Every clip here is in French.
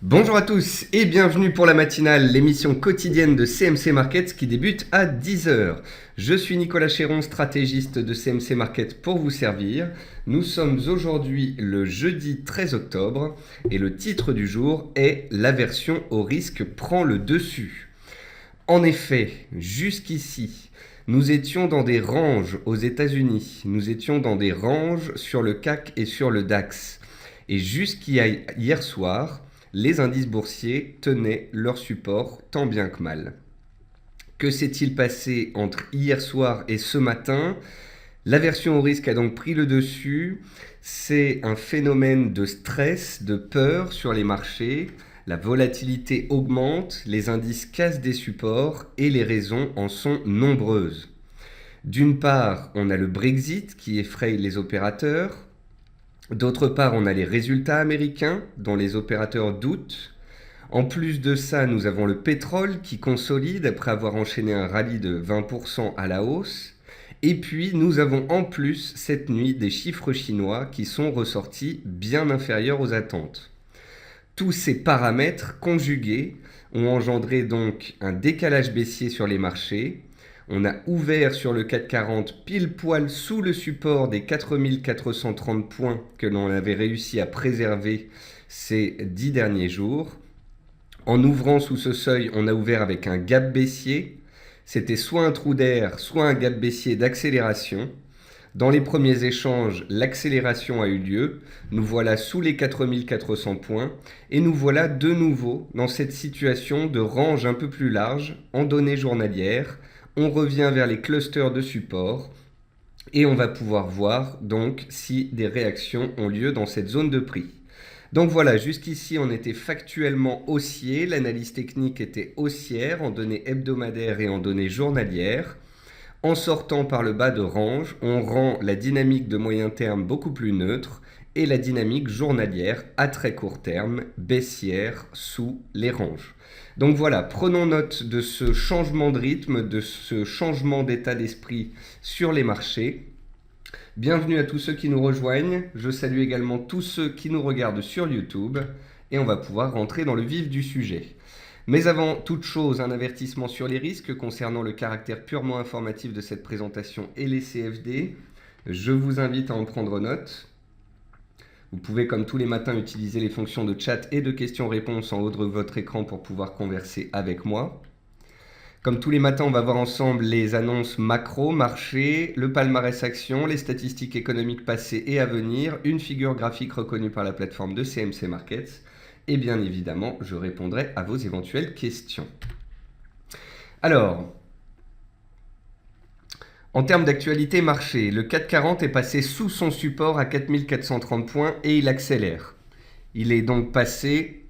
Bonjour à tous et bienvenue pour la matinale, l'émission quotidienne de CMC Markets qui débute à 10 heures. Je suis Nicolas Chéron, stratégiste de CMC Markets pour vous servir. Nous sommes aujourd'hui le jeudi 13 octobre et le titre du jour est « L'aversion au risque prend le dessus ». En effet, jusqu'ici, nous étions dans des ranges aux États-Unis, nous étions dans des ranges sur le CAC et sur le DAX. Et jusqu'hier hier soir, les indices boursiers tenaient leur support tant bien que mal. Que s'est-il passé entre hier soir et ce matin? L'aversion au risque a donc pris le dessus. C'est un phénomène de stress, de peur sur les marchés. La volatilité augmente, les indices cassent des supports et les raisons en sont nombreuses. D'une part, on a le Brexit qui effraie les opérateurs. D'autre part, on a les résultats américains dont les opérateurs doutent. En plus de ça, nous avons le pétrole qui consolide après avoir enchaîné un rallye de 20% à la hausse. Et puis, nous avons en plus cette nuit des chiffres chinois qui sont ressortis bien inférieurs aux attentes. Tous ces paramètres conjugués ont engendré donc un décalage baissier sur les marchés. On a ouvert sur le CAC 40 pile poil sous le support des 4430 points que l'on avait réussi à préserver ces 10 derniers jours. En ouvrant sous ce seuil, on a ouvert avec un gap baissier. C'était soit un trou d'air, soit un gap baissier d'accélération. Dans les premiers échanges, l'accélération a eu lieu. Nous voilà sous les 4400 points et nous voilà de nouveau dans cette situation de range un peu plus large en données journalières. On revient vers les clusters de support et on va pouvoir voir donc si des réactions ont lieu dans cette zone de prix. Donc voilà, jusqu'ici on était factuellement haussier, l'analyse technique était haussière en données hebdomadaires et en données journalières. En sortant par le bas de range, on rend la dynamique de moyen terme beaucoup plus neutre et la dynamique journalière à très court terme baissière sous les ranges. Donc voilà, prenons note de ce changement de rythme, de ce changement d'état d'esprit sur les marchés. Bienvenue à tous ceux qui nous rejoignent. Je salue également tous ceux qui nous regardent sur YouTube et on va pouvoir rentrer dans le vif du sujet. Mais avant toute chose, un avertissement sur les risques concernant le caractère purement informatif de cette présentation et les CFD. Je vous invite à en prendre note. Vous pouvez, comme tous les matins, utiliser les fonctions de chat et de questions-réponses en haut de votre écran pour pouvoir converser avec moi. Comme tous les matins, on va voir ensemble les annonces macro, marché, le palmarès action, les statistiques économiques passées et à venir, une figure graphique reconnue par la plateforme de CMC Markets. Et bien évidemment, je répondrai à vos éventuelles questions. Alors, en termes d'actualité marché, le CAC 40 est passé sous son support à 4430 points et il accélère. Il est donc passé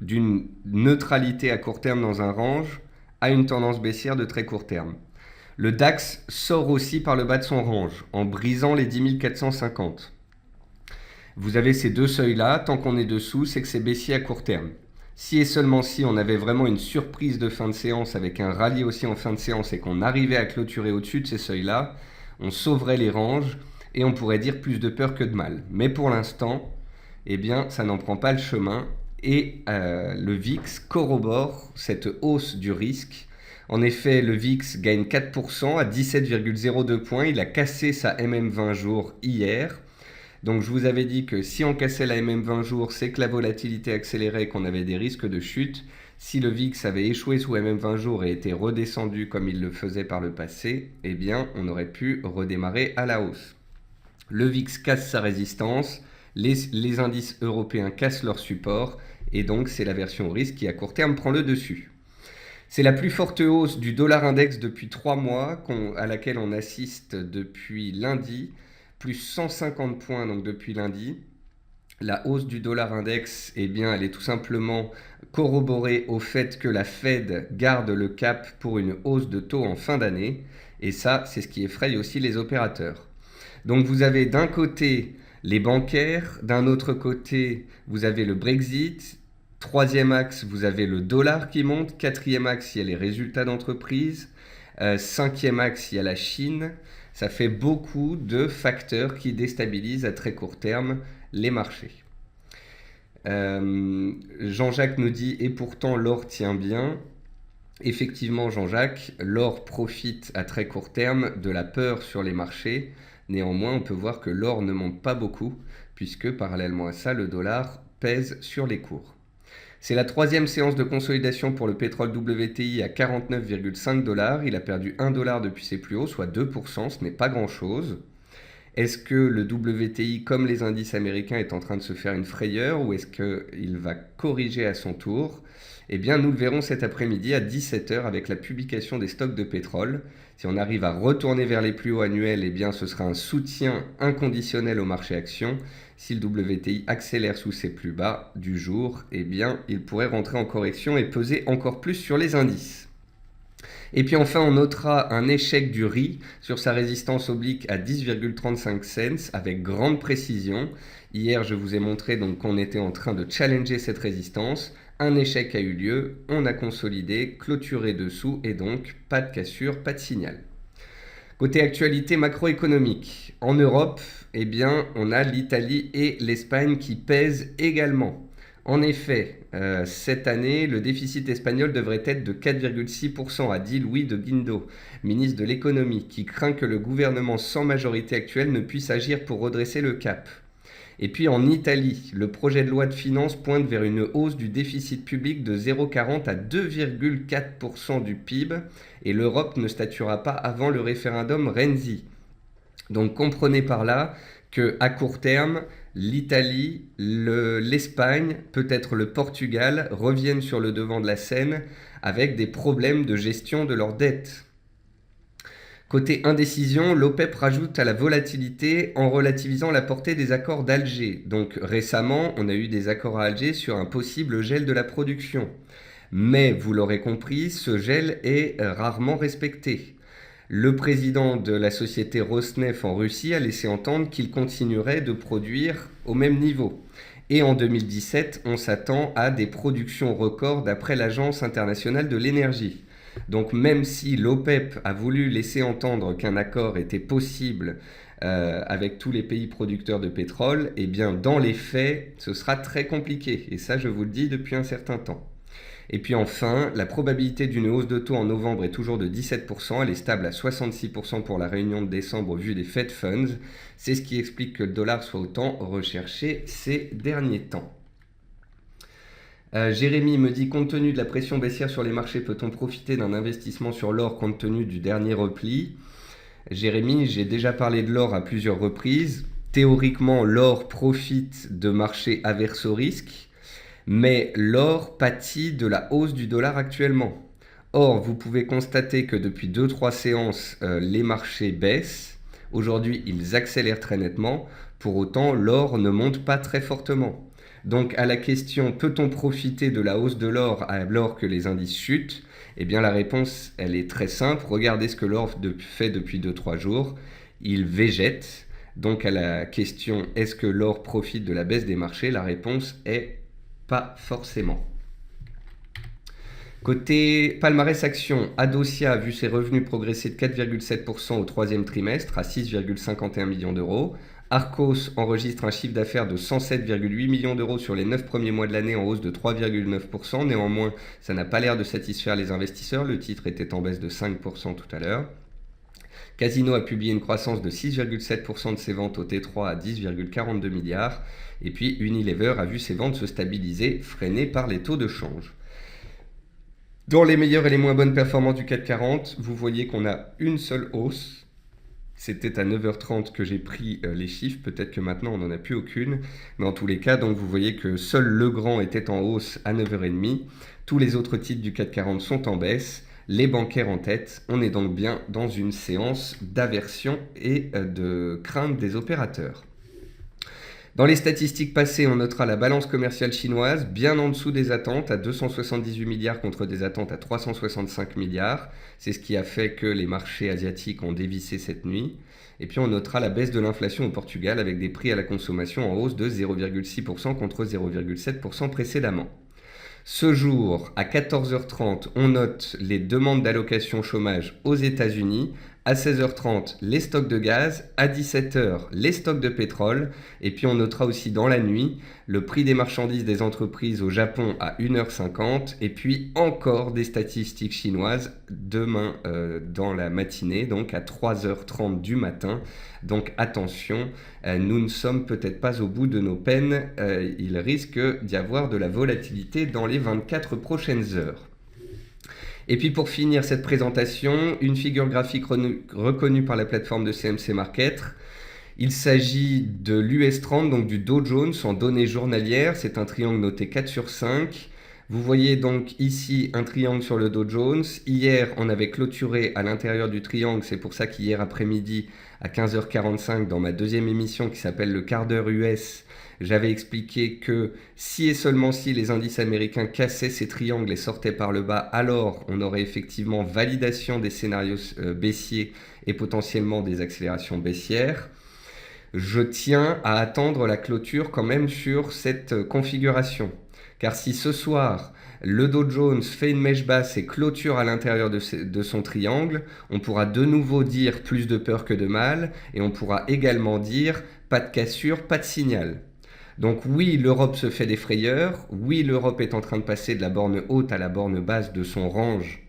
d'une neutralité à court terme dans un range à une tendance baissière de très court terme. Le DAX sort aussi par le bas de son range en brisant les 10 450. Vous avez ces deux seuils-là, tant qu'on est dessous, c'est que c'est baissier à court terme. Si et seulement si on avait vraiment une surprise de fin de séance avec un rallye aussi en fin de séance et qu'on arrivait à clôturer au-dessus de ces seuils-là, on sauverait les ranges et on pourrait dire plus de peur que de mal. Mais pour l'instant, eh bien, ça n'en prend pas le chemin et le VIX corrobore cette hausse du risque. En effet, le VIX gagne 4% à 17,02 points. Il a cassé sa MM20 jours hier. Donc je vous avais dit que si on cassait la MM20 jours, c'est que la volatilité accélérait et qu'on avait des risques de chute. Si le VIX avait échoué sous MM20 jours et était redescendu comme il le faisait par le passé, eh bien on aurait pu redémarrer à la hausse. Le VIX casse sa résistance, les indices européens cassent leur support et donc c'est la version au risque qui à court terme prend le dessus. C'est la plus forte hausse du dollar index depuis 3 mois à laquelle on assiste depuis lundi. Plus 150 points donc depuis lundi. La hausse du dollar index, eh bien, elle est tout simplement corroborée au fait que la Fed garde le cap pour une hausse de taux en fin d'année. Et ça, c'est ce qui effraie aussi les opérateurs. Donc vous avez d'un côté les bancaires, d'un autre côté, vous avez le Brexit. Troisième axe, vous avez le dollar qui monte. Quatrième axe, il y a les résultats d'entreprise. Cinquième axe, il y a la Chine. Ça fait beaucoup de facteurs qui déstabilisent à très court terme les marchés. Jean-Jacques nous dit « Et pourtant l'or tient bien ». Effectivement, Jean-Jacques, l'or profite à très court terme de la peur sur les marchés. Néanmoins, on peut voir que l'or ne monte pas beaucoup, puisque parallèlement à ça, le dollar pèse sur les cours. C'est la troisième séance de consolidation pour le pétrole WTI à 49,5 $. Il a perdu 1 $ depuis ses plus hauts, soit 2%, ce n'est pas grand-chose. Est-ce que le WTI, comme les indices américains, est en train de se faire une frayeur ou est-ce qu'il va corriger à son tour? Eh bien, nous le verrons cet après-midi à 17h avec la publication des stocks de pétrole. Si on arrive à retourner vers les plus hauts annuels, eh bien, ce sera un soutien inconditionnel au marché actions. Si le WTI accélère sous ses plus bas du jour, eh bien, il pourrait rentrer en correction et peser encore plus sur les indices. Et puis enfin, on notera un échec du riz sur sa résistance oblique à 10,35 cents avec grande précision. Hier, je vous ai montré donc qu'on était en train de challenger cette résistance. Un échec a eu lieu, on a consolidé, clôturé dessous et donc pas de cassure, pas de signal. Côté actualité macroéconomique, en Europe, eh bien, on a l'Italie et l'Espagne qui pèsent également. En effet, cette année, le déficit espagnol devrait être de 4,6%, a dit Luis de Guindo, ministre de l'économie, qui craint que le gouvernement sans majorité actuelle ne puisse agir pour redresser le cap. Et puis en Italie, le projet de loi de finances pointe vers une hausse du déficit public de 0,40 à 2,4% du PIB et l'Europe ne statuera pas avant le référendum Renzi. Donc comprenez par là qu'à court terme, l'Italie, l'Espagne, peut-être le Portugal reviennent sur le devant de la scène avec des problèmes de gestion de leurs dettes. Côté indécision, l'OPEP rajoute à la volatilité en relativisant la portée des accords d'Alger. Donc récemment, on a eu des accords à Alger sur un possible gel de la production. Mais vous l'aurez compris, ce gel est rarement respecté. Le président de la société Rosneft en Russie a laissé entendre qu'il continuerait de produire au même niveau. Et en 2017, on s'attend à des productions records d'après l'Agence internationale de l'énergie. Donc même si l'OPEP a voulu laisser entendre qu'un accord était possible avec tous les pays producteurs de pétrole, eh bien dans les faits, ce sera très compliqué. Et ça, je vous le dis depuis un certain temps. Et puis enfin, la probabilité d'une hausse de taux en novembre est toujours de 17%, elle est stable à 66% pour la réunion de décembre au vu des Fed Funds. C'est ce qui explique que le dollar soit autant recherché ces derniers temps. Jérémy me dit, compte tenu de la pression baissière sur les marchés, peut-on profiter d'un investissement sur l'or compte tenu du dernier repli? Jérémy, j'ai déjà parlé de l'or à plusieurs reprises. Théoriquement, l'or profite de marchés averses au risque, mais l'or pâtit de la hausse du dollar actuellement. Or, vous pouvez constater que depuis 2-3 séances, les marchés baissent. Aujourd'hui, ils accélèrent très nettement. Pour autant, l'or ne monte pas très fortement. Donc à la question « Peut-on profiter de la hausse de l'or alors que les indices chutent ?» Eh bien la réponse, elle est très simple. Regardez ce que l'or fait depuis 2-3 jours. Il végète. Donc à la question « Est-ce que l'or profite de la baisse des marchés ?» La réponse est « Pas forcément ». Côté palmarès action, Adocia a vu ses revenus progresser de 4,7% au troisième trimestre à 6,51 millions d'euros. Arcos enregistre un chiffre d'affaires de 107,8 millions d'euros sur les 9 premiers mois de l'année en hausse de 3,9%. Néanmoins, ça n'a pas l'air de satisfaire les investisseurs. Le titre était en baisse de 5% tout à l'heure. Casino a publié une croissance de 6,7% de ses ventes au T3 à 10,42 milliards. Et puis Unilever a vu ses ventes se stabiliser, freinées par les taux de change. Dans les meilleures et les moins bonnes performances du CAC 40, vous voyez qu'on a une seule hausse. C'était à 9h30 que j'ai pris les chiffres, peut-être que maintenant on n'en a plus aucune. Mais en tous les cas, donc vous voyez que seul Legrand était en hausse à 9h30. Tous les autres titres du CAC 40 sont en baisse. Les bancaires en tête. On est donc bien dans une séance d'aversion et de crainte des opérateurs. Dans les statistiques passées, on notera la balance commerciale chinoise bien en dessous des attentes, à 278 milliards contre des attentes à 365 milliards. C'est ce qui a fait que les marchés asiatiques ont dévissé cette nuit. Et puis on notera la baisse de l'inflation au Portugal avec des prix à la consommation en hausse de 0,6% contre 0,7% précédemment. Ce jour, à 14h30, on note les demandes d'allocation chômage aux États-Unis À 16h30, les stocks de gaz. À 17h, les stocks de pétrole. Et puis on notera aussi dans la nuit le prix des marchandises des entreprises au Japon à 1h50. Et puis encore des statistiques chinoises demain dans la matinée, donc à 3h30 du matin. Donc attention, nous ne sommes peut-être pas au bout de nos peines. Il risque d'y avoir de la volatilité dans les 24 prochaines heures. Et puis pour finir cette présentation, une figure graphique reconnue par la plateforme de CMC Market. Il s'agit de l'US 30, donc du Dow Jones en données journalières. C'est un triangle noté 4 sur 5. Vous voyez donc ici un triangle sur le Dow Jones. Hier, on avait clôturé à l'intérieur du triangle. C'est pour ça qu'hier après-midi, à 15h45, dans ma deuxième émission qui s'appelle le quart d'heure US, j'avais expliqué que si et seulement si les indices américains cassaient ces triangles et sortaient par le bas, alors on aurait effectivement validation des scénarios baissiers et potentiellement des accélérations baissières. Je tiens à attendre la clôture quand même sur cette configuration. Car si ce soir, le Dow Jones fait une mèche basse et clôture à l'intérieur de son triangle, on pourra de nouveau dire plus de peur que de mal, et on pourra également dire pas de cassure, pas de signal. Donc oui, l'Europe se fait des frayeurs, oui, l'Europe est en train de passer de la borne haute à la borne basse de son range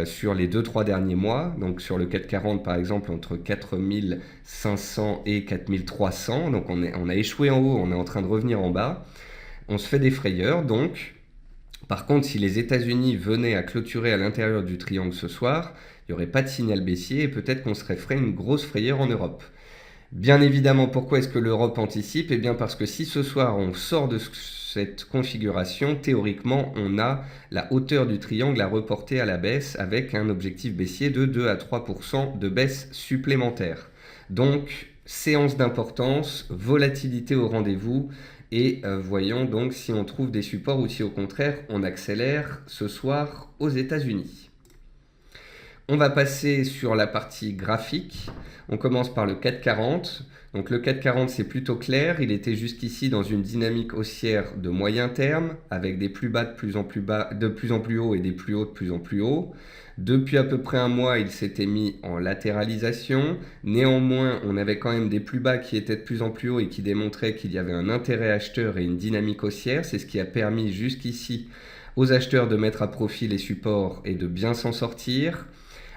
sur les 2-3 derniers mois. Donc sur le CAC 40 par exemple, entre 4500 et 4300, donc on a échoué en haut, on est en train de revenir en bas. On se fait des frayeurs donc. Par contre, si les États-Unis venaient à clôturer à l'intérieur du triangle ce soir, il n'y aurait pas de signal baissier et peut-être qu'on serait fait une grosse frayeur en Europe. Bien évidemment, pourquoi est-ce que l'Europe anticipe? Eh bien parce que si ce soir on sort de cette configuration, théoriquement on a la hauteur du triangle à reporter à la baisse avec un objectif baissier de 2 à 3% de baisse supplémentaire. Donc séance d'importance, volatilité au rendez-vous et voyons donc si on trouve des supports ou si au contraire on accélère ce soir aux États-Unis. On va passer sur la partie graphique. On commence par le CAC 40. Donc le CAC 40, c'est plutôt clair. Il était jusqu'ici dans une dynamique haussière de moyen terme, avec des plus bas de plus en plus bas, de plus en plus haut et des plus hauts de plus en plus haut. Depuis à peu près un mois, il s'était mis en latéralisation. Néanmoins, on avait quand même des plus bas qui étaient de plus en plus hauts et qui démontraient qu'il y avait un intérêt acheteur et une dynamique haussière. C'est ce qui a permis jusqu'ici aux acheteurs de mettre à profit les supports et de bien s'en sortir.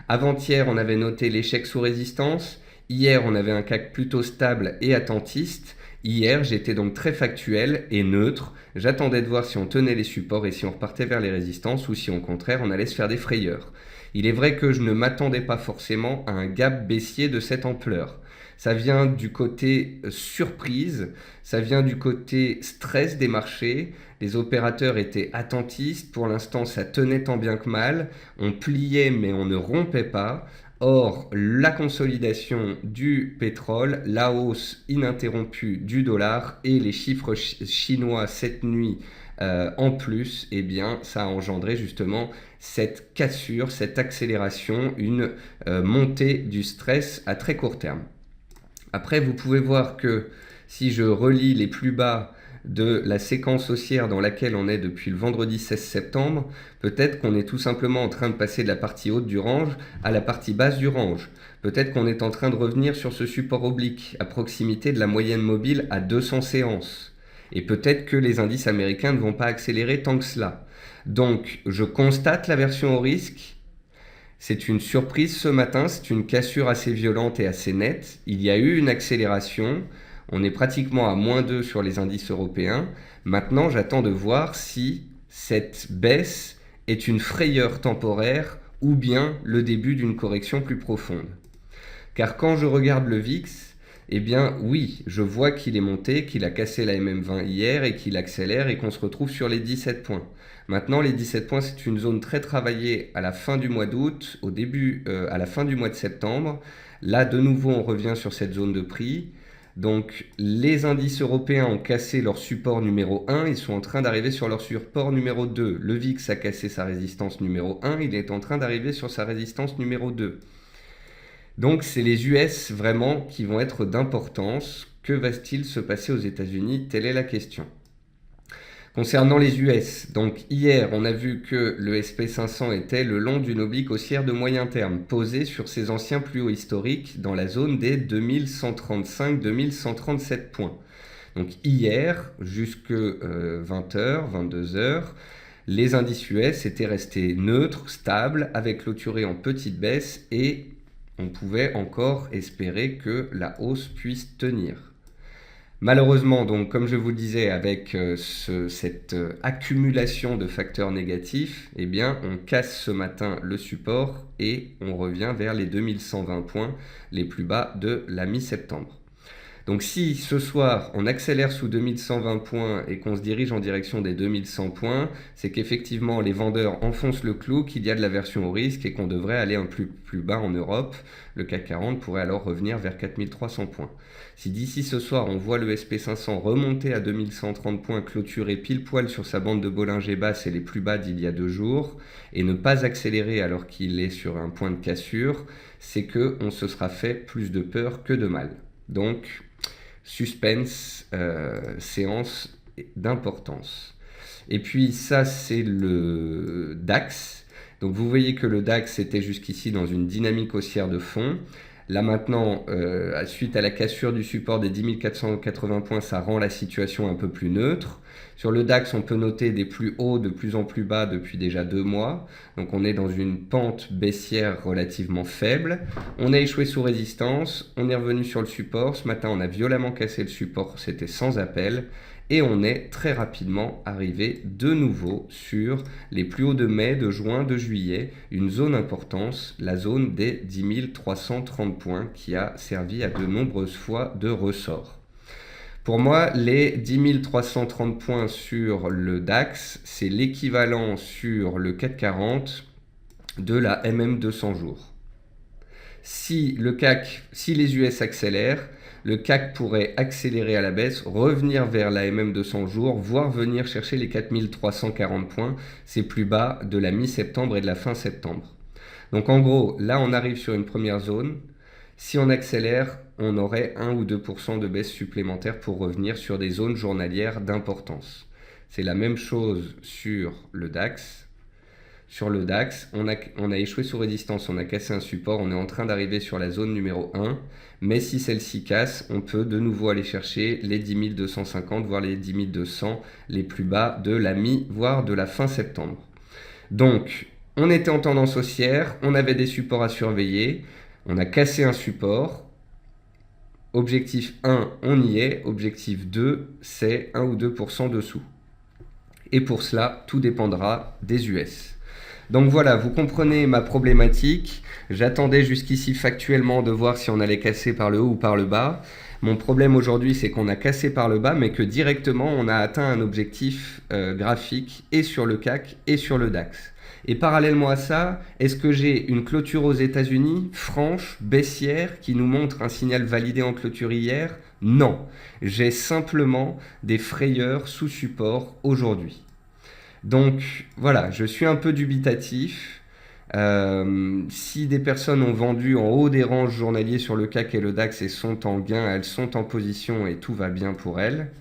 Avant-hier, on avait noté l'échec sous résistance. Hier, on avait un CAC plutôt stable et attentiste. Hier, j'étais donc très factuel et neutre. J'attendais de voir si on tenait les supports et si on repartait vers les résistances ou si au contraire, on allait se faire des frayeurs. Il est vrai que je ne m'attendais pas forcément à un gap baissier de cette ampleur. Ça vient du côté surprise, ça vient du côté stress des marchés. Les opérateurs étaient attentistes, pour l'instant ça tenait tant bien que mal, on pliait mais on ne rompait pas. Or, la consolidation du pétrole, la hausse ininterrompue du dollar et les chiffres chinois cette nuit en plus, eh bien, ça a engendré justement cette cassure, cette accélération, une montée du stress à très court terme. Après, vous pouvez voir que si je relis les plus bas de la séquence haussière dans laquelle on est depuis le vendredi 16 septembre, peut-être qu'on est tout simplement en train de passer de la partie haute du range à la partie basse du range. Peut-être qu'on est en train de revenir sur ce support oblique à proximité de la moyenne mobile à 200 séances. Et peut-être que les indices américains ne vont pas accélérer tant que cela. Donc, je constate l'aversion au risque. C'est une surprise ce matin, c'est une cassure assez violente et assez nette. Il y a eu une accélération. On est pratiquement à -2 sur les indices européens. Maintenant, j'attends de voir si cette baisse est une frayeur temporaire ou bien le début d'une correction plus profonde. Car quand je regarde le VIX, eh bien oui, je vois qu'il est monté, qu'il a cassé la MM20 hier et qu'il accélère et qu'on se retrouve sur les 17 points. Maintenant, les 17 points, c'est une zone très travaillée à la fin du mois d'août, à la fin du mois de septembre. Là, de nouveau, on revient sur cette zone de prix. Donc, les indices européens ont cassé leur support numéro 1, ils sont en train d'arriver sur leur support numéro 2. Le VIX a cassé sa résistance numéro 1, il est en train d'arriver sur sa résistance numéro 2. Donc, c'est les US vraiment qui vont être d'importance. Que va-t-il se passer aux États-Unis? Telle est la question. Concernant les US, donc hier, on a vu que le SP500 était le long d'une oblique haussière de moyen terme, posée sur ses anciens plus hauts historiques dans la zone des 2135-2137 points. Donc hier, jusque 20h, 22h, les indices US étaient restés neutres, stables, avec clôturé en petite baisse et on pouvait encore espérer que la hausse puisse tenir. Malheureusement, donc, comme je vous le disais, avec cette accumulation de facteurs négatifs, eh bien, on casse ce matin le support et on revient vers les 2120 points les plus bas de la mi-septembre. Donc si ce soir on accélère sous 2120 points et qu'on se dirige en direction des 2100 points, c'est qu'effectivement les vendeurs enfoncent le clou, qu'il y a de l'aversion au risque et qu'on devrait aller un peu plus bas en Europe. Le CAC 40 pourrait alors revenir vers 4300 points. Si d'ici ce soir on voit le SP500 remonter à 2130 points, clôturer pile poil sur sa bande de Bollinger basse et les plus bas d'il y a 2 jours, et ne pas accélérer alors qu'il est sur un point de cassure, c'est qu'on se sera fait plus de peur que de mal. Donc, suspense, séance d'importance. Et puis ça, c'est le DAX. Donc vous voyez que le DAX était jusqu'ici dans une dynamique haussière de fond. Là maintenant, suite à la cassure du support des 10 480 points, ça rend la situation un peu plus neutre. Sur le DAX, on peut noter des plus hauts de plus en plus bas depuis déjà 2 mois. Donc on est dans une pente baissière relativement faible. On a échoué sous résistance, on est revenu sur le support. Ce matin, on a violemment cassé le support, c'était sans appel. Et on est très rapidement arrivé de nouveau sur les plus hauts de mai, de juin, de juillet, une zone importance, la zone des 10 330 points qui a servi à de nombreuses fois de ressort. Pour moi, les 10 330 points sur le DAX, c'est l'équivalent sur le CAC 40 de la MM200 jours. Si les US accélèrent, le CAC pourrait accélérer à la baisse, revenir vers la MM200 jours, voire venir chercher les 4340 points, c'est plus bas de la mi-septembre et de la fin septembre. Donc en gros, là on arrive sur une première zone. Si on accélère, on aurait 1 ou 2% de baisse supplémentaire pour revenir sur des zones journalières d'importance. C'est la même chose sur le DAX. Sur le DAX, on a échoué sous résistance, on a cassé un support, on est en train d'arriver sur la zone numéro 1. Mais si celle-ci casse, on peut de nouveau aller chercher les 10 250, voire les 10 200, les plus bas de la mi, voire de la fin septembre. Donc, on était en tendance haussière, on avait des supports à surveiller, on a cassé un support. Objectif 1, on y est. Objectif 2, c'est 1 ou 2% dessous. Et pour cela, tout dépendra des US. Donc voilà, vous comprenez ma problématique. J'attendais jusqu'ici factuellement de voir si on allait casser par le haut ou par le bas. Mon problème aujourd'hui, c'est qu'on a cassé par le bas, mais que directement, on a atteint un objectif graphique et sur le CAC et sur le DAX. Et parallèlement à ça, est-ce que j'ai une clôture aux États-Unis, franche, baissière, qui nous montre un signal validé en clôture hier? Non, j'ai simplement des frayeurs sous support aujourd'hui. Donc voilà, je suis un peu dubitatif. Si des personnes ont vendu en haut des ranges journaliers sur le CAC et le DAX et sont en gain, elles sont en position et tout va bien pour elles.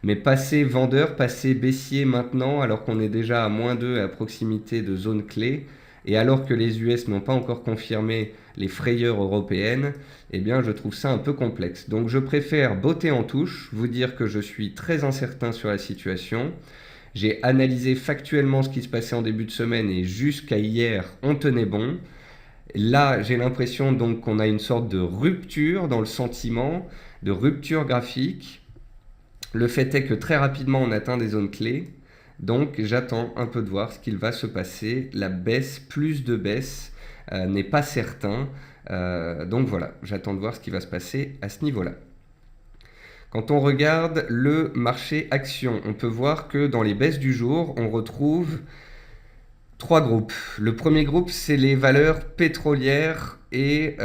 Mais passer vendeur, passer baissier maintenant, alors qu'on est déjà à -2 à proximité de zones clés, et alors que les US n'ont pas encore confirmé les frayeurs européennes, eh bien je trouve ça un peu complexe. Donc je préfère botter en touche, vous dire que je suis très incertain sur la situation. J'ai analysé factuellement ce qui se passait en début de semaine et jusqu'à hier, on tenait bon. Là, j'ai l'impression donc qu'on a une sorte de rupture dans le sentiment, de rupture graphique. Le fait est que très rapidement, on atteint des zones clés. Donc, j'attends un peu de voir ce qu'il va se passer. La baisse, plus de baisse, n'est pas certain. Donc voilà, j'attends de voir ce qui va se passer à ce niveau-là. Quand on regarde le marché action, on peut voir que dans les baisses du jour, on retrouve 3 groupes. Le premier groupe, c'est les valeurs pétrolières et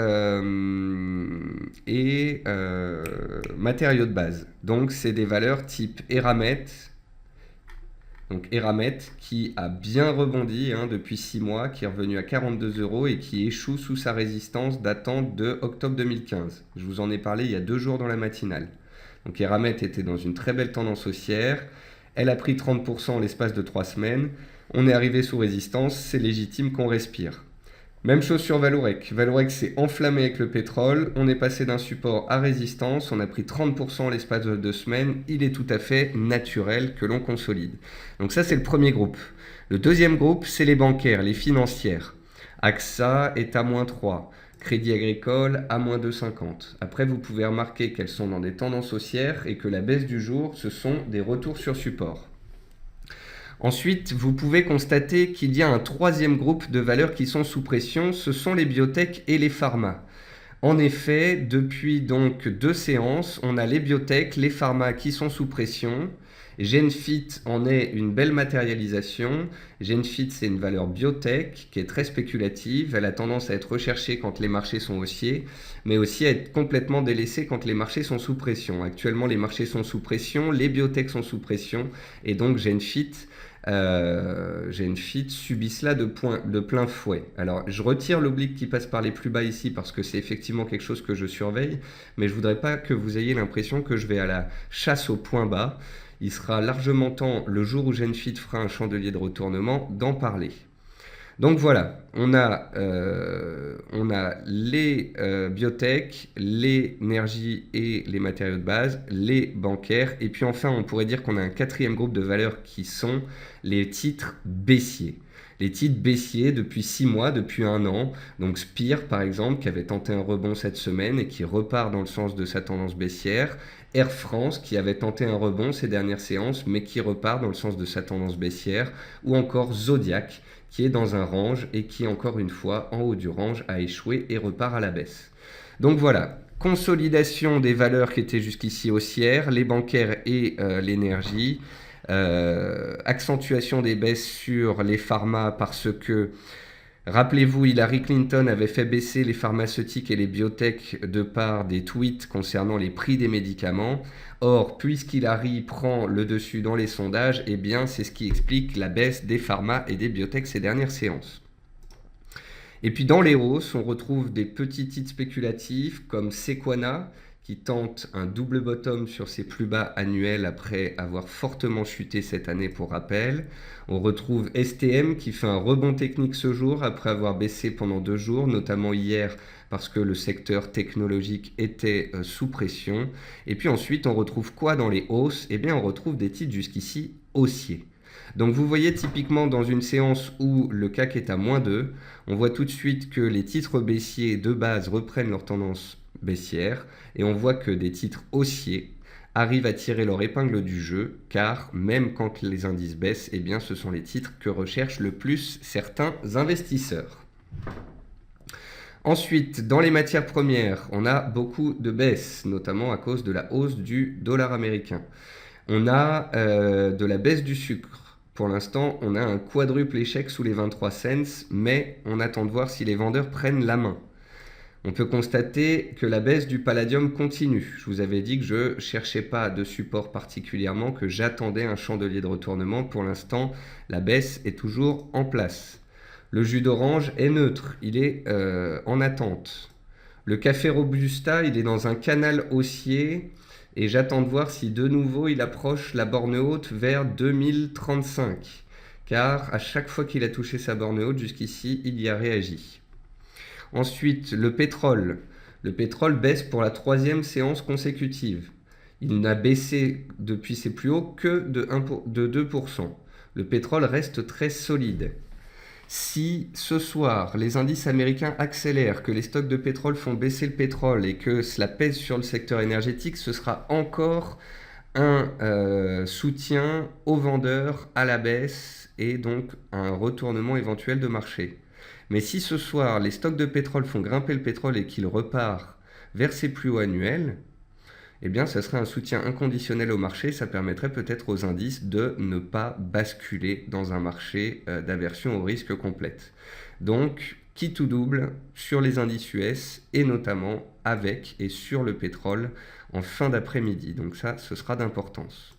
matériaux de base. Donc, c'est des valeurs type Eramet. Donc, Eramet qui a bien rebondi depuis 6 mois, qui est revenu à 42 € et qui échoue sous sa résistance datant de octobre 2015. Je vous en ai parlé il y a 2 jours dans la matinale. Donc Eramet était dans une très belle tendance haussière. Elle a pris 30% en l'espace de 3 semaines. On est arrivé sous résistance, c'est légitime qu'on respire. Même chose sur Vallourec. Vallourec s'est enflammé avec le pétrole. On est passé d'un support à résistance. On a pris 30% en l'espace de 2 semaines. Il est tout à fait naturel que l'on consolide. Donc ça, c'est le premier groupe. Le deuxième groupe, c'est les bancaires, les financières. AXA est à -3. Crédit Agricole à -2,50. Après, vous pouvez remarquer qu'elles sont dans des tendances haussières et que la baisse du jour, ce sont des retours sur support. Ensuite, vous pouvez constater qu'il y a un troisième groupe de valeurs qui sont sous pression, ce sont les biotech et les pharma. En effet, depuis donc 2 séances, on a les biotech, les pharma qui sont sous pression. Genfit en est une belle matérialisation. Genfit, c'est une valeur biotech qui est très spéculative. Elle a tendance à être recherchée quand les marchés sont haussiers, mais aussi à être complètement délaissée quand les marchés sont sous pression. Actuellement, les marchés sont sous pression, les biotech sont sous pression, et donc Genfit subit cela de plein fouet. Alors, je retire l'oblique qui passe par les plus bas ici parce que c'est effectivement quelque chose que je surveille, mais je voudrais pas que vous ayez l'impression que je vais à la chasse au point bas. Il sera largement temps, le jour où Genfit fera un chandelier de retournement, d'en parler. Donc voilà, on a les biotech, l'énergie et les matériaux de base, les bancaires, et puis enfin on pourrait dire qu'on a un quatrième groupe de valeurs qui sont les titres baissiers. Les titres baissiers depuis 6 mois, depuis 1 an, donc Spire par exemple qui avait tenté un rebond cette semaine et qui repart dans le sens de sa tendance baissière, Air France qui avait tenté un rebond ces dernières séances mais qui repart dans le sens de sa tendance baissière, ou encore Zodiac qui est dans un range et qui, encore une fois, en haut du range, a échoué et repart à la baisse. Donc voilà, consolidation des valeurs qui étaient jusqu'ici haussières, les bancaires et l'énergie, accentuation des baisses sur les pharma parce que, rappelez-vous, Hillary Clinton avait fait baisser les pharmaceutiques et les biotech de par des tweets concernant les prix des médicaments. Or, puisqu'Hillary prend le dessus dans les sondages, eh bien, c'est ce qui explique la baisse des pharma et des biotech ces dernières séances. Et puis dans les hausses, on retrouve des petits titres spéculatifs comme Sequana, qui tente un double bottom sur ses plus bas annuels après avoir fortement chuté cette année pour rappel. On retrouve STM qui fait un rebond technique ce jour après avoir baissé pendant 2 jours, notamment hier parce que le secteur technologique était sous pression. Et puis ensuite, on retrouve quoi dans les hausses? Eh bien, on retrouve des titres jusqu'ici haussiers. Donc vous voyez typiquement dans une séance où le CAC est à -2, on voit tout de suite que les titres baissiers de base reprennent leur tendance baissière et on voit que des titres haussiers arrivent à tirer leur épingle du jeu car même quand les indices baissent, eh bien ce sont les titres que recherchent le plus certains investisseurs. Ensuite, dans les matières premières, on a beaucoup de baisses, notamment à cause de la hausse du dollar américain. On a de la baisse du sucre. Pour l'instant, on a un quadruple échec sous les 23 cents, mais on attend de voir si les vendeurs prennent la main. On peut constater que la baisse du palladium continue. Je vous avais dit que je ne cherchais pas de support particulièrement, que j'attendais un chandelier de retournement. Pour l'instant, la baisse est toujours en place. Le jus d'orange est neutre, il est en attente. Le café Robusta, il est dans un canal haussier et j'attends de voir si de nouveau il approche la borne haute vers 2035. Car à chaque fois qu'il a touché sa borne haute jusqu'ici, il y a réagi. Ensuite, le pétrole. Le pétrole baisse pour la 3e séance consécutive. Il n'a baissé depuis ses plus hauts que de 2%. Le pétrole reste très solide. Si ce soir, les indices américains accélèrent, que les stocks de pétrole font baisser le pétrole et que cela pèse sur le secteur énergétique, ce sera encore un soutien aux vendeurs à la baisse et donc un retournement éventuel de marché. Mais si ce soir, les stocks de pétrole font grimper le pétrole et qu'il repart vers ses plus hauts annuels, eh bien, ça serait un soutien inconditionnel au marché. Ça permettrait peut-être aux indices de ne pas basculer dans un marché d'aversion au risque complète. Donc, quitte ou double sur les indices US et notamment avec et sur le pétrole en fin d'après-midi. Donc ça, ce sera d'importance.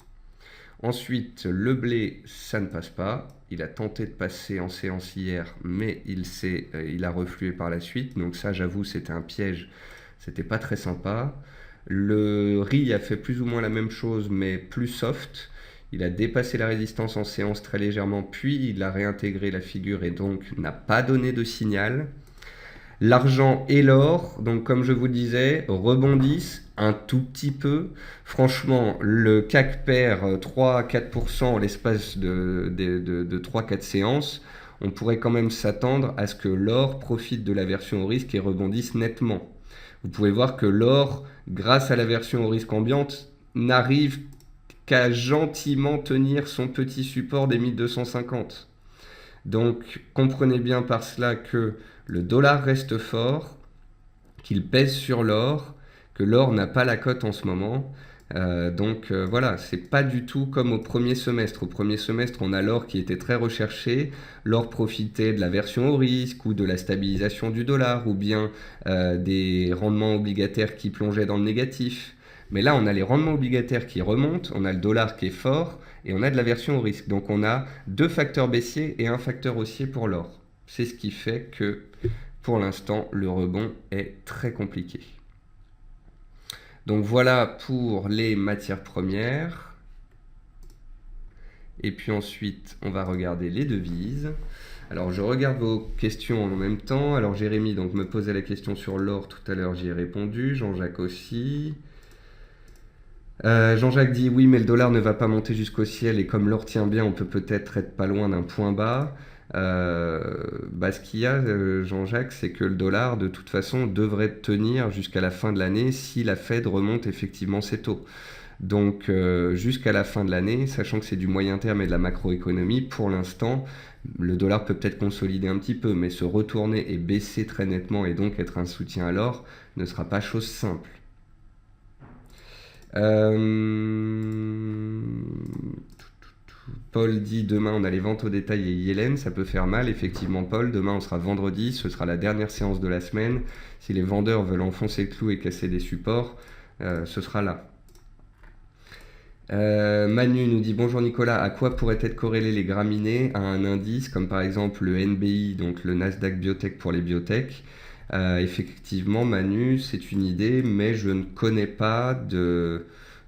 Ensuite, le blé, ça ne passe pas. Il a tenté de passer en séance hier, mais il a reflué par la suite. Donc ça, j'avoue, c'était un piège. C'était pas très sympa. Le riz a fait plus ou moins la même chose, mais plus soft. Il a dépassé la résistance en séance très légèrement, puis il a réintégré la figure et donc n'a pas donné de signal. L'argent et l'or, donc comme je vous disais, rebondissent un tout petit peu. Franchement, le CAC perd 3-4% en l'espace de 3-4 séances. On pourrait quand même s'attendre à ce que l'or profite de l'aversion au risque et rebondisse nettement. Vous pouvez voir que l'or, grâce à l'aversion au risque ambiante, n'arrive qu'à gentiment tenir son petit support des 1250. Donc comprenez bien par cela que le dollar reste fort, qu'il pèse sur l'or, que l'or n'a pas la cote en ce moment. Voilà, c'est pas du tout comme au premier semestre. Au premier semestre, on a l'or qui était très recherché. L'or profitait de l'aversion au risque ou de la stabilisation du dollar ou bien des rendements obligataires qui plongeaient dans le négatif. Mais là, on a les rendements obligataires qui remontent, on a le dollar qui est fort et on a de l'aversion au risque. Donc on a deux facteurs baissiers et un facteur haussier pour l'or. C'est ce qui fait que pour l'instant, le rebond est très compliqué. Donc voilà pour les matières premières. Et puis ensuite, on va regarder les devises. Alors je regarde vos questions en même temps. Alors Jérémy donc, me posait la question sur l'or tout à l'heure, j'y ai répondu. Jean-Jacques aussi. Jean-Jacques dit oui, mais le dollar ne va pas monter jusqu'au ciel et comme l'or tient bien, on peut peut-être être pas loin d'un point bas. Ce qu'il y a, Jean-Jacques, c'est que le dollar, de toute façon, devrait tenir jusqu'à la fin de l'année si la Fed remonte effectivement ses taux. Donc, jusqu'à la fin de l'année, sachant que c'est du moyen terme et de la macroéconomie, pour l'instant, le dollar peut peut-être consolider un petit peu, mais se retourner et baisser très nettement et donc être un soutien à l'or ne sera pas chose simple. Paul dit demain on a les ventes au détail et Yellen, ça peut faire mal. Effectivement Paul, demain on sera vendredi, ce sera la dernière séance de la semaine. Si les vendeurs veulent enfoncer le clou et casser des supports, ce sera là. Manu nous dit bonjour Nicolas, à quoi pourraient être corrélés les graminées? À un indice comme par exemple le NBI, donc le Nasdaq Biotech pour les biotech. Effectivement Manu, c'est une idée, mais je ne connais pas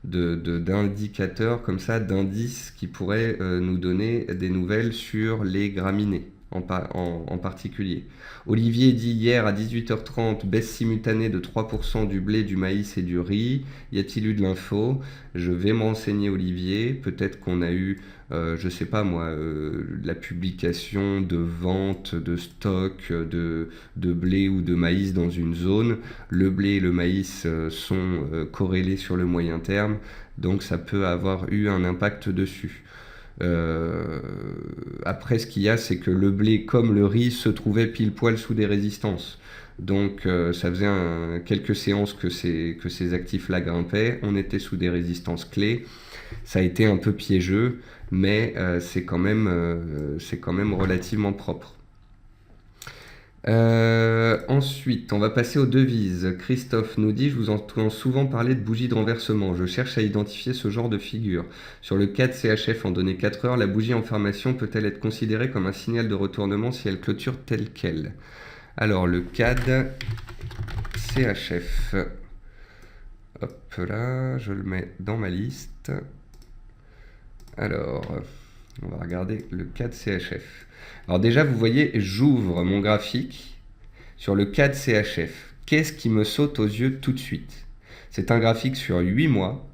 d'indicateurs comme ça, d'indices qui pourraient nous donner des nouvelles sur les graminées en particulier. Olivier dit hier à 18h30, baisse simultanée de 3% du blé, du maïs et du riz. Y a-t-il eu de l'info? Je vais me renseigner Olivier, peut-être qu'on a eu, je sais pas moi, la publication de vente de stock de blé ou de maïs dans une zone. Le blé et le maïs sont corrélés sur le moyen terme, donc ça peut avoir eu un impact dessus. Après, ce qu'il y a, c'est que le blé, comme le riz, se trouvait pile poil sous des résistances. Donc, ça faisait quelques séances que ces actifs-là grimpaient. On était sous des résistances clés. Ça a été un peu piégeux, mais c'est quand même relativement propre. Ensuite, on va passer aux devises. Christophe nous dit, je vous entends souvent parler de bougie de renversement. Je cherche à identifier ce genre de figure. Sur le CAD CHF en données 4 heures, la bougie en formation peut-elle être considérée comme un signal de retournement si elle clôture telle qu'elle? Alors, le CAD CHF. Hop là, je le mets dans ma liste. Alors, on va regarder le CAD CHF. Alors déjà, vous voyez, j'ouvre mon graphique sur le CAD CHF. Qu'est-ce qui me saute aux yeux tout de suite? C'est un graphique sur 8 mois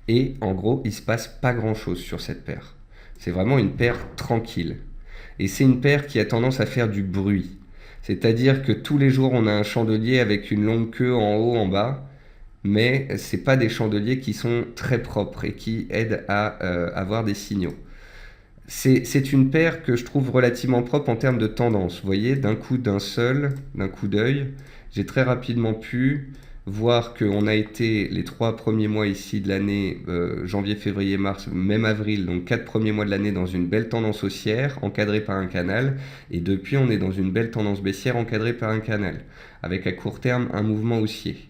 et en gros, il ne se passe pas grand-chose sur cette paire. C'est vraiment une paire tranquille. Et c'est une paire qui a tendance à faire du bruit. C'est-à-dire que tous les jours, on a un chandelier avec une longue queue en haut, en bas, mais ce n'est pas des chandeliers qui sont très propres et qui aident à avoir des signaux. C'est une paire que je trouve relativement propre en termes de tendance. Vous voyez, d'un coup d'œil, j'ai très rapidement pu voir qu'on a été les 3 premiers mois ici de l'année, janvier, février, mars, même avril, donc 4 premiers mois de l'année dans une belle tendance haussière encadrée par un canal. Et depuis, on est dans une belle tendance baissière encadrée par un canal, avec à court terme un mouvement haussier.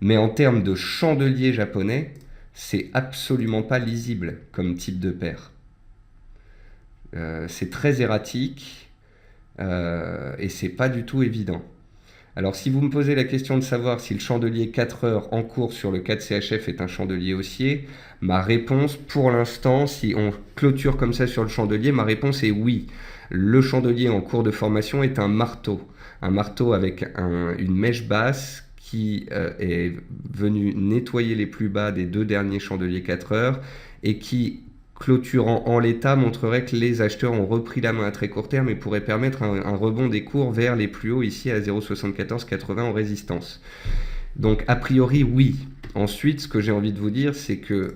Mais en termes de chandelier japonais, c'est absolument pas lisible comme type de paire. C'est très erratique et c'est pas du tout évident. Alors si vous me posez la question de savoir si le chandelier 4 heures en cours sur le 4 CHF est un chandelier haussier, ma réponse pour l'instant, si on clôture comme ça sur le chandelier, ma réponse est oui. Le chandelier en cours de formation est un marteau. Un marteau avec une mèche basse qui est venu nettoyer les plus bas des 2 derniers chandeliers 4 heures et qui, clôturant en l'état, montrerait que les acheteurs ont repris la main à très court terme et pourrait permettre un rebond des cours vers les plus hauts ici à 0,7480 en résistance. Donc a priori oui. Ensuite, ce que j'ai envie de vous dire, c'est que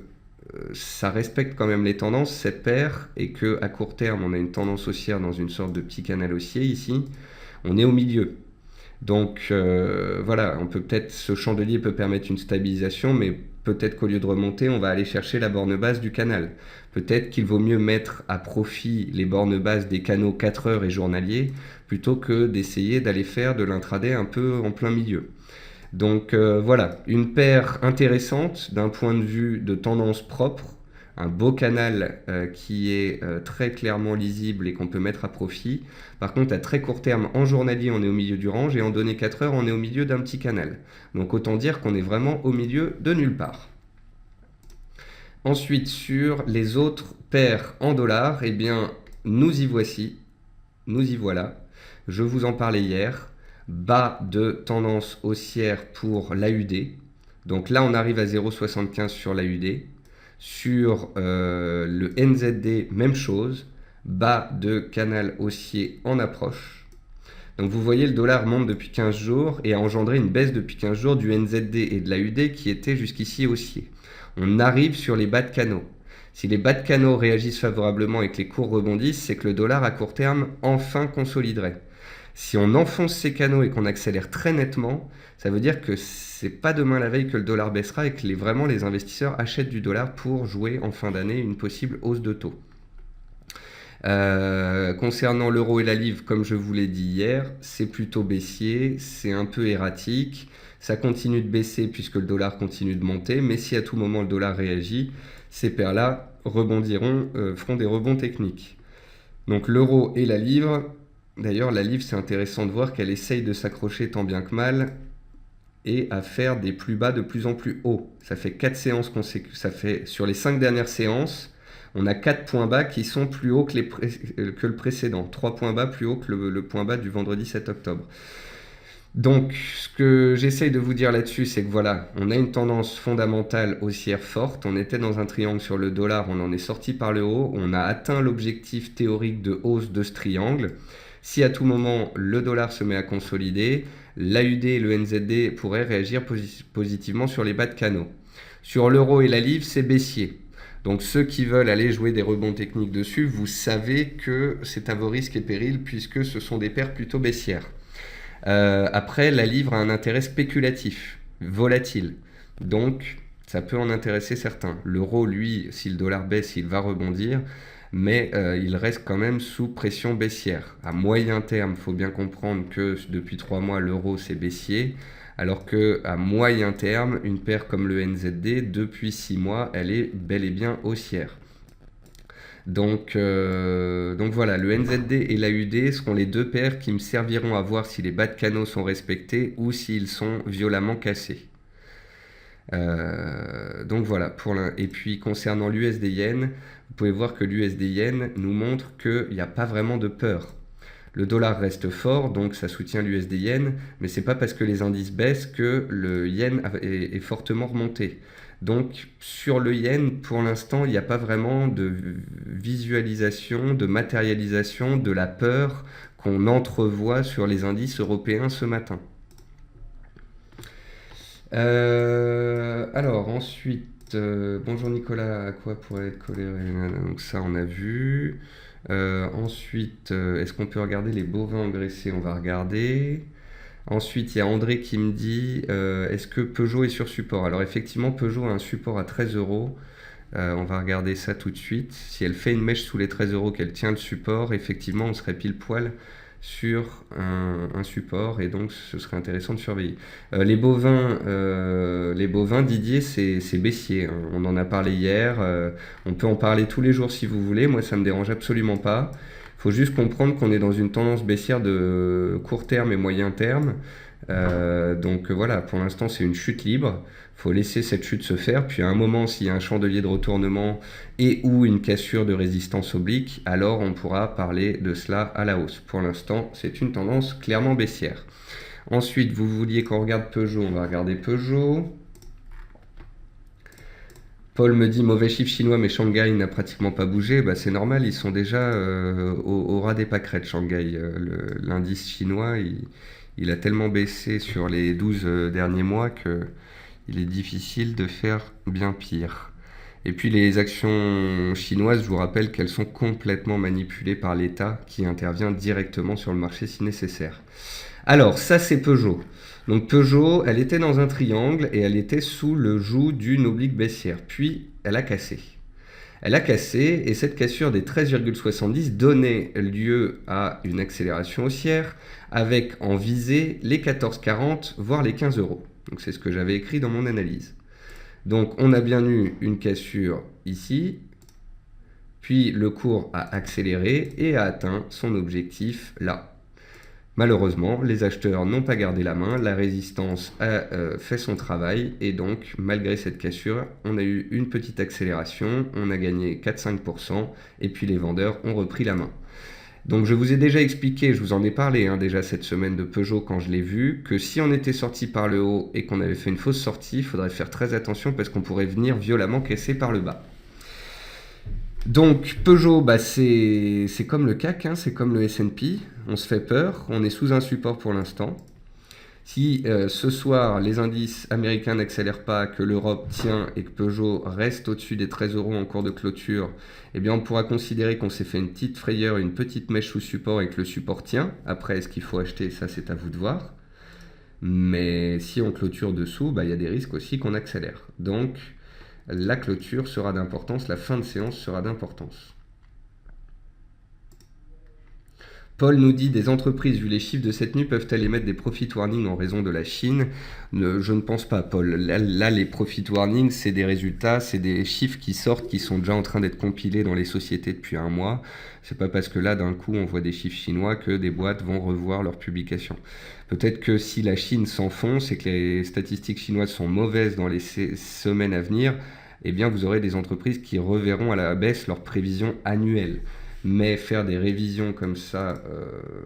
ça respecte quand même les tendances, cette paire, et que à court terme, on a une tendance haussière dans une sorte de petit canal haussier ici. On est au milieu. Donc voilà, ce chandelier peut permettre une stabilisation, mais peut-être qu'au lieu de remonter, on va aller chercher la borne basse du canal. Peut-être qu'il vaut mieux mettre à profit les bornes basses des canaux 4 heures et journaliers, plutôt que d'essayer d'aller faire de l'intraday un peu en plein milieu. Donc voilà, une paire intéressante d'un point de vue de tendance propre, un beau canal qui est très clairement lisible et qu'on peut mettre à profit. Par contre, à très court terme, en journalier, on est au milieu du range et en données 4 heures, on est au milieu d'un petit canal. Donc autant dire qu'on est vraiment au milieu de nulle part. Ensuite, sur les autres paires en dollars, eh bien, nous y voici, nous y voilà. Je vous en parlais hier. Bas de tendance haussière pour l'AUD. Donc là, on arrive à 0,75 sur l'AUD. Sur le NZD, même chose. Bas de canal haussier en approche. Donc vous voyez, le dollar monte depuis 15 jours et a engendré une baisse depuis 15 jours du NZD et de l'AUD qui était jusqu'ici haussier. On arrive sur les bas de canaux. Si les bas de canaux réagissent favorablement et que les cours rebondissent, c'est que le dollar à court terme enfin consoliderait. Si on enfonce ces canaux et qu'on accélère très nettement, ça veut dire que c'est pas demain la veille que le dollar baissera et que vraiment les investisseurs achètent du dollar pour jouer en fin d'année une possible hausse de taux. Concernant l'euro et la livre, comme je vous l'ai dit hier, c'est plutôt baissier, c'est un peu erratique, ça continue de baisser puisque le dollar continue de monter, mais si à tout moment le dollar réagit, ces paires-là rebondiront, feront des rebonds techniques. Donc l'euro et la livre. D'ailleurs, la livre, c'est intéressant de voir qu'elle essaye de s'accrocher tant bien que mal et à faire des plus bas de plus en plus hauts. Ça fait 4 séances sur les 5 dernières séances, on a 4 points bas qui sont plus hauts que le précédent. 3 points bas plus hauts que le point bas du vendredi 7 octobre. Donc, ce que j'essaye de vous dire là-dessus, c'est que voilà, on a une tendance fondamentale haussière forte. On était dans un triangle sur le dollar, on en est sorti par le haut. On a atteint l'objectif théorique de hausse de ce triangle. Si à tout moment le dollar se met à consolider, l'AUD et le NZD pourraient réagir positivement sur les bas de canaux. Sur l'euro et la livre, c'est baissier. Donc ceux qui veulent aller jouer des rebonds techniques dessus, vous savez que c'est à vos risques et périls puisque ce sont des paires plutôt baissières. Après, la livre a un intérêt spéculatif, volatile. Donc ça peut en intéresser certains. L'euro, lui, si le dollar baisse, il va rebondir. Mais il reste quand même sous pression baissière. À moyen terme, il faut bien comprendre que depuis 3 mois, l'euro c'est baissier, alors qu'à moyen terme, une paire comme le NZD, depuis 6 mois, elle est bel et bien haussière. Donc voilà, le NZD et l'AUD seront les deux paires qui me serviront à voir si les bas de canaux sont respectés ou s'ils sont violemment cassés. Donc voilà, et puis concernant l'USD Yen, vous pouvez voir que l'USD Yen nous montre qu'il n'y a pas vraiment de peur. Le dollar reste fort, donc ça soutient l'USD Yen, mais c'est pas parce que les indices baissent que le Yen est fortement remonté. Donc sur le Yen, pour l'instant, il n'y a pas vraiment de visualisation, de matérialisation de la peur qu'on entrevoit sur les indices européens ce matin. Alors ensuite, bonjour Nicolas, à quoi pourrait être collé? Donc ça on a vu. Ensuite, est-ce qu'on peut regarder les bovins engraissés? On va regarder. Ensuite, il y a André qui me dit, est-ce que Peugeot est sur support? Alors effectivement, Peugeot a un support à 13 euros. On va regarder ça tout de suite. Si elle fait une mèche sous les 13 euros, qu'elle tient le support, effectivement, on serait pile poil sur un support et donc ce serait intéressant de surveiller. Les bovins, Didier, c'est baissier, hein. On en a parlé hier, on peut en parler tous les jours si vous voulez, moi ça me dérange absolument pas. Il faut juste comprendre qu'on est dans une tendance baissière de court terme et moyen terme. Donc voilà, pour l'instant c'est une chute libre. Il faut laisser cette chute se faire. Puis à un moment, s'il y a un chandelier de retournement et ou une cassure de résistance oblique, alors on pourra parler de cela à la hausse. Pour l'instant, c'est une tendance clairement baissière. Ensuite, vous vouliez qu'on regarde Peugeot. On va regarder Peugeot. Paul me dit mauvais chiffre chinois, mais Shanghai n'a pratiquement pas bougé. Bah, c'est normal, ils sont déjà au ras des pâquerettes, Shanghai. L'indice chinois, il a tellement baissé sur les 12 derniers mois qu'il est difficile de faire bien pire. Et puis les actions chinoises, je vous rappelle qu'elles sont complètement manipulées par l'État qui intervient directement sur le marché si nécessaire. Alors, ça c'est Peugeot. Donc Peugeot, elle était dans un triangle et elle était sous le joug d'une oblique baissière. Puis, elle a cassé. Elle a cassé et cette cassure des 13,70 donnait lieu à une accélération haussière avec en visée les 14,40 voire les 15 euros. Donc c'est ce que j'avais écrit dans mon analyse. Donc on a bien eu une cassure ici, puis le cours a accéléré et a atteint son objectif là. Malheureusement, les acheteurs n'ont pas gardé la main, la résistance a fait son travail et donc malgré cette cassure, on a eu une petite accélération, on a gagné 4-5% et puis les vendeurs ont repris la main. Donc je vous ai déjà expliqué, je vous en ai parlé déjà cette semaine de Peugeot quand je l'ai vu, que si on était sorti par le haut et qu'on avait fait une fausse sortie, il faudrait faire très attention parce qu'on pourrait venir violemment casser par le bas. Donc Peugeot, bah, c'est comme le CAC, c'est comme le S&P, on se fait peur, on est sous un support pour l'instant. Si ce soir les indices américains n'accélèrent pas, que l'Europe tient et que Peugeot reste au-dessus des 13 euros en cours de clôture, eh bien on pourra considérer qu'on s'est fait une petite frayeur, une petite mèche sous support et que le support tient. Après, est-ce qu'il faut acheter? Ça, c'est à vous de voir. Mais si on clôture dessous, bah, il y a des risques aussi qu'on accélère. Donc la clôture sera d'importance, la fin de séance sera d'importance. Paul nous dit des entreprises, vu les chiffres de cette nuit, peuvent-elles émettre des profit warnings en raison de la Chine? Je ne pense pas, Paul. Là, les profit warnings, c'est des résultats, c'est des chiffres qui sortent, qui sont déjà en train d'être compilés dans les sociétés depuis un mois. C'est pas parce que là, d'un coup, on voit des chiffres chinois que des boîtes vont revoir leurs publications. Peut-être que si la Chine s'enfonce et que les statistiques chinoises sont mauvaises dans les semaines à venir, eh bien, vous aurez des entreprises qui reverront à la baisse leurs prévisions annuelles. Mais faire des révisions comme ça,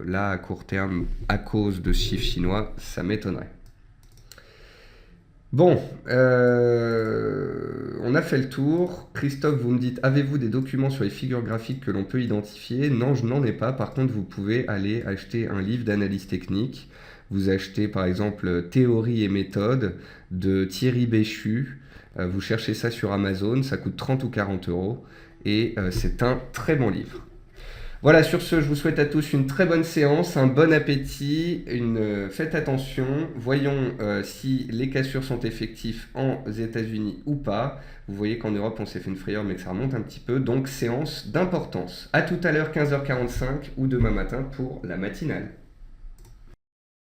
là, à court terme, à cause de chiffres chinois, ça m'étonnerait. Bon, on a fait le tour. Christophe, vous me dites, avez-vous des documents sur les figures graphiques que l'on peut identifier? Non, je n'en ai pas. Par contre, vous pouvez aller acheter un livre d'analyse technique. Vous achetez par exemple Théorie et méthode de Thierry Béchu. Vous cherchez ça sur Amazon, ça coûte 30 ou 40 euros. Et c'est un très bon livre. Voilà, sur ce, je vous souhaite à tous une très bonne séance, un bon appétit, faites attention, voyons si les cassures sont effectives aux États-Unis ou pas. Vous voyez qu'en Europe, on s'est fait une frayeur, mais que ça remonte un petit peu, donc séance d'importance. À tout à l'heure, 15h45 ou demain matin pour la matinale.